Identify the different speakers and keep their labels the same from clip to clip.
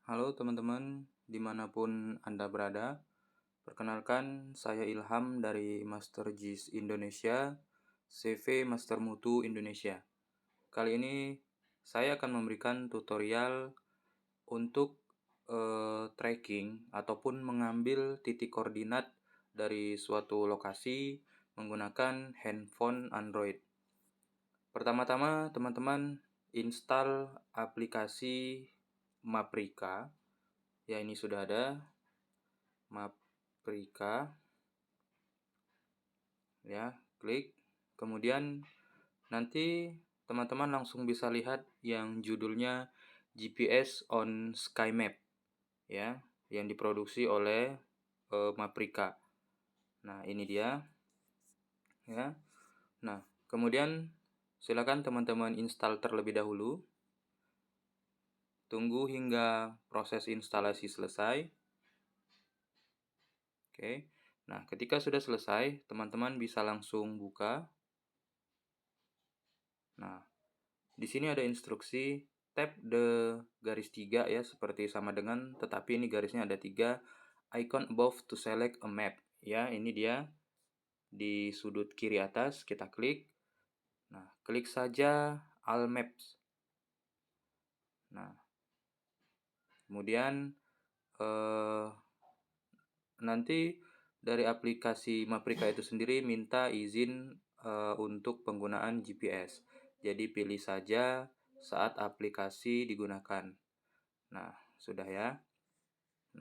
Speaker 1: Halo teman-teman, dimanapun Anda berada. Perkenalkan, saya Ilham dari Master JIS Indonesia, CV Master Mutu Indonesia. Kali ini saya akan memberikan tutorial untuk tracking ataupun mengambil titik koordinat dari suatu lokasi menggunakan handphone Android. Pertama-tama, teman-teman install aplikasi Maprika. Ya, ini sudah ada Maprika. Ya, klik. Kemudian nanti teman-teman langsung bisa lihat yang judulnya GPS on Sky Map, ya, yang diproduksi oleh Maprika. Nah, ini dia, ya. Nah, kemudian silakan teman-teman install terlebih dahulu. Tunggu hingga proses instalasi selesai. Oke. Nah, ketika sudah selesai, teman-teman bisa langsung buka. Nah, di sini ada instruksi tap the garis 3 ya, seperti sama dengan, tetapi ini garisnya ada 3. Icon above to select a map. Ya, ini dia di sudut kiri atas, kita klik. Nah, klik saja all maps. Nah, kemudian nanti dari aplikasi Maprika itu sendiri minta izin untuk penggunaan GPS. Jadi pilih saja saat aplikasi digunakan. Nah, sudah ya.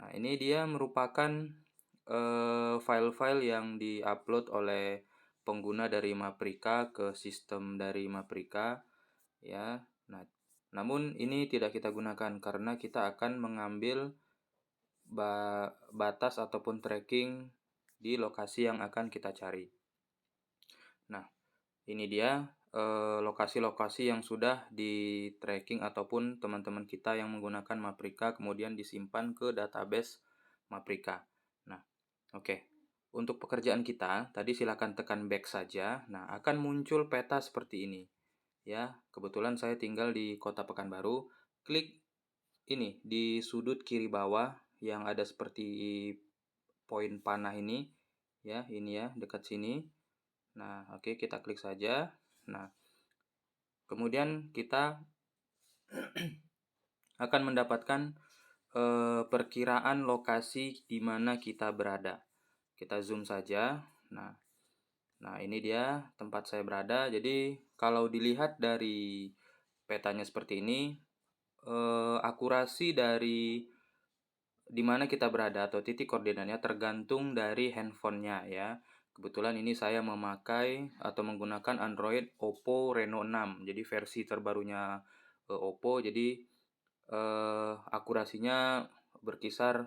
Speaker 1: Nah, ini dia merupakan file-file yang diupload oleh pengguna dari Maprika ke sistem dari Maprika, ya. Nah, namun ini tidak kita gunakan karena kita akan mengambil batas ataupun tracking di lokasi yang akan kita cari. Nah, ini dia lokasi-lokasi yang sudah di tracking ataupun teman-teman kita yang menggunakan Maprika kemudian disimpan ke database Maprika. Nah, oke. Untuk pekerjaan kita, tadi silakan tekan back saja. Nah, akan muncul peta seperti ini. Ya, kebetulan saya tinggal di Kota Pekanbaru. Klik ini di sudut kiri bawah yang ada seperti poin panah ini. Ya, ini ya, dekat sini. Nah, oke, kita klik saja. Nah, kemudian kita akan mendapatkan perkiraan lokasi di mana kita berada. Kita zoom saja. Nah, ini dia tempat saya berada. Jadi, kalau dilihat dari petanya seperti ini, akurasi dari di mana kita berada atau titik koordinatnya tergantung dari handphonenya ya. Kebetulan ini saya memakai atau menggunakan Android Oppo Reno 6. Jadi versi terbarunya Oppo. Jadi akurasinya berkisar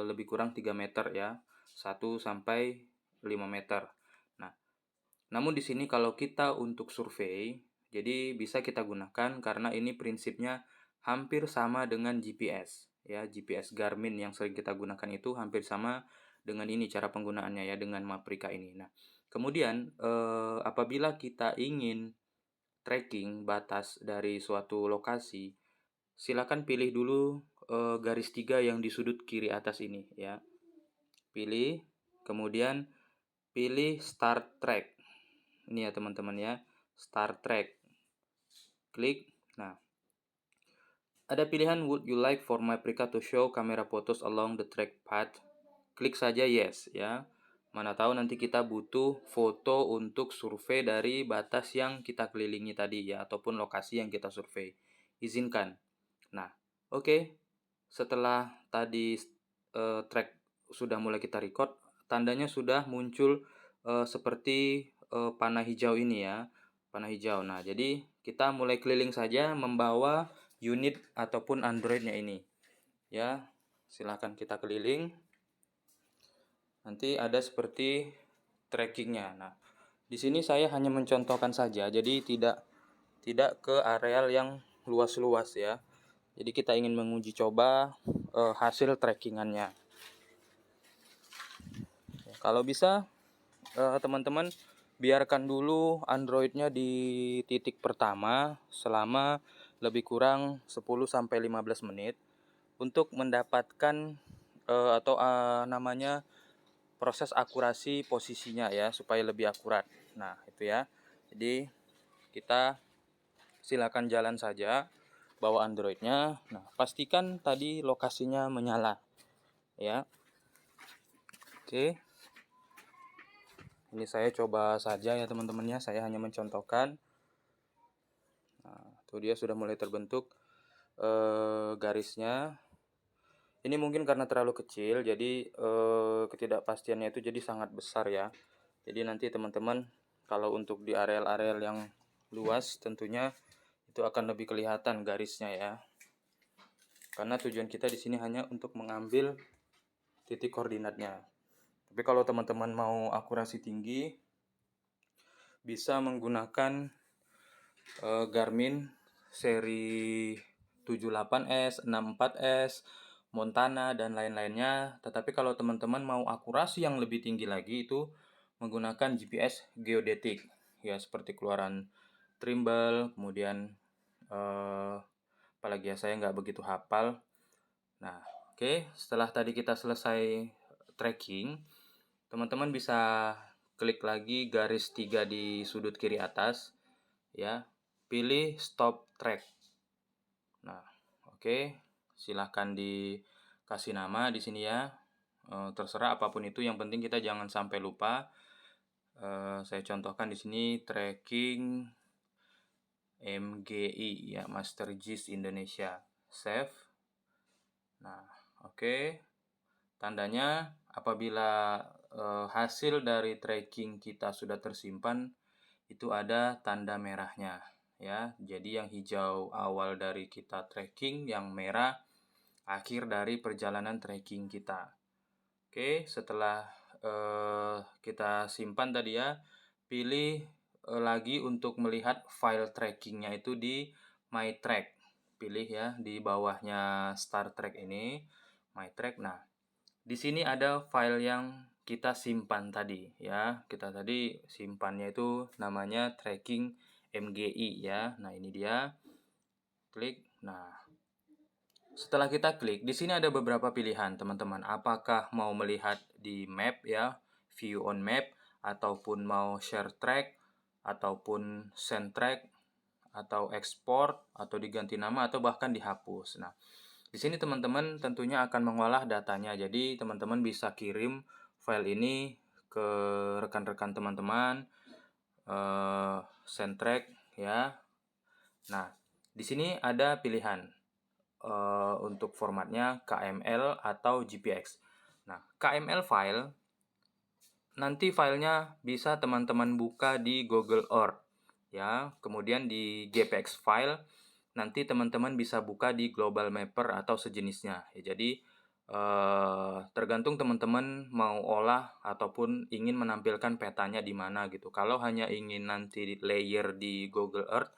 Speaker 1: lebih kurang 3 meter ya. 1 sampai 5 meter. Nah, namun di sini kalau kita untuk survei, jadi bisa kita gunakan karena ini prinsipnya hampir sama dengan GPS. Ya, GPS Garmin yang sering kita gunakan itu hampir sama dengan ini cara penggunaannya ya, dengan Maprika ini. Nah, kemudian apabila kita ingin tracking batas dari suatu lokasi, silakan pilih dulu garis 3 yang di sudut kiri atas ini ya. Pilih, kemudian pilih Start Track. Ini ya teman-teman ya, Start Track. Klik. Nah, ada pilihan would you like for Maprika to show camera photos along the track path? Klik saja yes ya. Mana tahu nanti kita butuh foto untuk survei dari batas yang kita kelilingi tadi ya, ataupun lokasi yang kita survei. Izinkan. Nah, oke. Setelah tadi track sudah mulai kita record, tandanya sudah muncul seperti panah hijau ini ya, panah hijau. Nah, jadi kita mulai keliling saja membawa unit ataupun Androidnya ini. Ya, silahkan kita keliling. Nanti ada seperti trackingnya. Nah, di sini saya hanya mencontohkan saja, jadi tidak ke areal yang luas-luas ya. Jadi kita ingin menguji coba hasil trackingannya. Kalau bisa teman-teman biarkan dulu Androidnya di titik pertama selama lebih kurang 10 sampai 15 menit. untuk mendapatkan namanya proses akurasi posisinya ya, supaya lebih akurat. Nah, itu ya. Jadi kita silakan jalan saja bawa Androidnya. Nah, pastikan tadi lokasinya menyala ya. Oke. Ini saya coba saja ya teman-temannya, saya hanya mencontohkan. Nah, itu dia sudah mulai terbentuk garisnya. Ini mungkin karena terlalu kecil, jadi ketidakpastiannya itu jadi sangat besar ya. Jadi nanti teman-teman kalau untuk di areal-areal yang luas tentunya itu akan lebih kelihatan garisnya ya. Karena tujuan kita di sini hanya untuk mengambil titik koordinatnya. Tapi kalau teman-teman mau akurasi tinggi, bisa menggunakan Garmin seri 78S, 64S, Montana, dan lain-lainnya. Tetapi kalau teman-teman mau akurasi yang lebih tinggi lagi, itu menggunakan GPS geodetik ya, seperti keluaran Trimble, kemudian apalagi ya, saya nggak begitu hafal. Nah, oke, setelah tadi kita selesai tracking, teman-teman bisa klik lagi garis 3 di sudut kiri atas ya, pilih stop track. Nah, oke, silahkan dikasih nama di sini ya. Terserah apapun itu, yang penting kita jangan sampai lupa. Saya contohkan di sini tracking MGI ya, Master GIS Indonesia. Save. Nah, oke. Tandanya apabila hasil dari tracking kita sudah tersimpan, itu ada tanda merahnya ya. Jadi yang hijau awal dari kita tracking, yang merah akhir dari perjalanan tracking kita. Oke, setelah kita simpan tadi ya, pilih lagi untuk melihat file trackingnya itu di My Track. Pilih ya di bawahnya Start Track ini, My Track. Nah, di sini ada file yang kita simpan tadi ya. Kita tadi simpannya itu namanya tracking MGI ya. Nah, ini dia. Klik. Nah, setelah kita klik, di sini ada beberapa pilihan, teman-teman. Apakah mau melihat di map ya, view on map, ataupun mau share track, ataupun send track, atau export, atau diganti nama, atau bahkan dihapus. Nah, di sini teman-teman tentunya akan mengolah datanya. Jadi teman-teman bisa kirim file ini ke rekan-rekan teman-teman, send track ya. Nah, di sini ada pilihan untuk formatnya KML atau GPX. Nah, KML file nanti filenya bisa teman-teman buka di Google Earth ya. Kemudian di GPX file nanti teman-teman bisa buka di Global Mapper atau sejenisnya. Ya, jadi tergantung teman-teman mau olah ataupun ingin menampilkan petanya di mana gitu. Kalau hanya ingin nanti layer di Google Earth,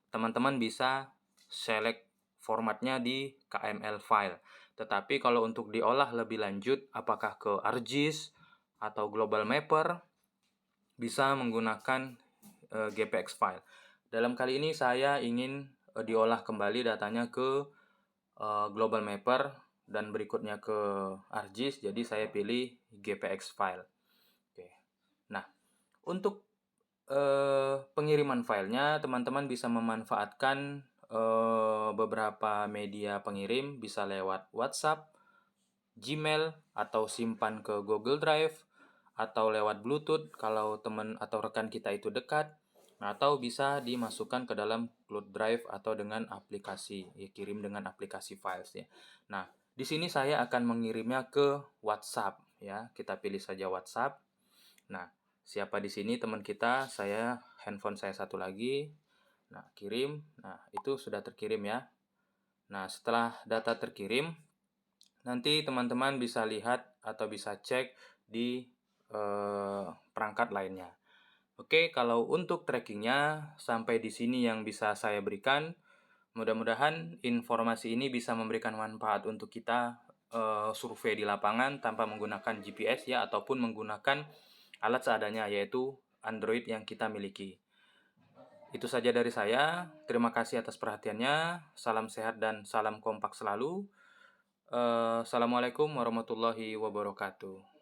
Speaker 1: teman-teman bisa select formatnya di KML file. Tetapi kalau untuk diolah lebih lanjut, apakah ke ArcGIS atau Global Mapper, bisa menggunakan GPX file. Dalam kali ini saya ingin diolah kembali datanya ke Global Mapper dan berikutnya ke ArcGIS, jadi saya pilih GPX file. Oke. Nah, untuk pengiriman filenya, teman-teman bisa memanfaatkan beberapa media pengirim, bisa lewat WhatsApp, Gmail, atau simpan ke Google Drive, atau lewat Bluetooth kalau teman atau rekan kita itu dekat, atau bisa dimasukkan ke dalam Cloud Drive atau dengan aplikasi, ya, kirim dengan aplikasi files ya. Nah, di sini saya akan mengirimnya ke WhatsApp ya. Kita pilih saja WhatsApp. Nah, siapa di sini teman kita? Saya, handphone saya satu lagi. Nah, kirim. Nah, itu sudah terkirim ya. Nah, setelah data terkirim, nanti teman-teman bisa lihat atau bisa cek di perangkat lainnya. Oke, kalau untuk trackingnya sampai di sini yang bisa saya berikan. Mudah-mudahan informasi ini bisa memberikan manfaat untuk kita survei di lapangan tanpa menggunakan GPS ya, ataupun menggunakan alat seadanya, yaitu Android yang kita miliki. Itu saja dari saya. Terima kasih atas perhatiannya. Salam sehat dan salam kompak selalu. Assalamualaikum warahmatullahi wabarakatuh.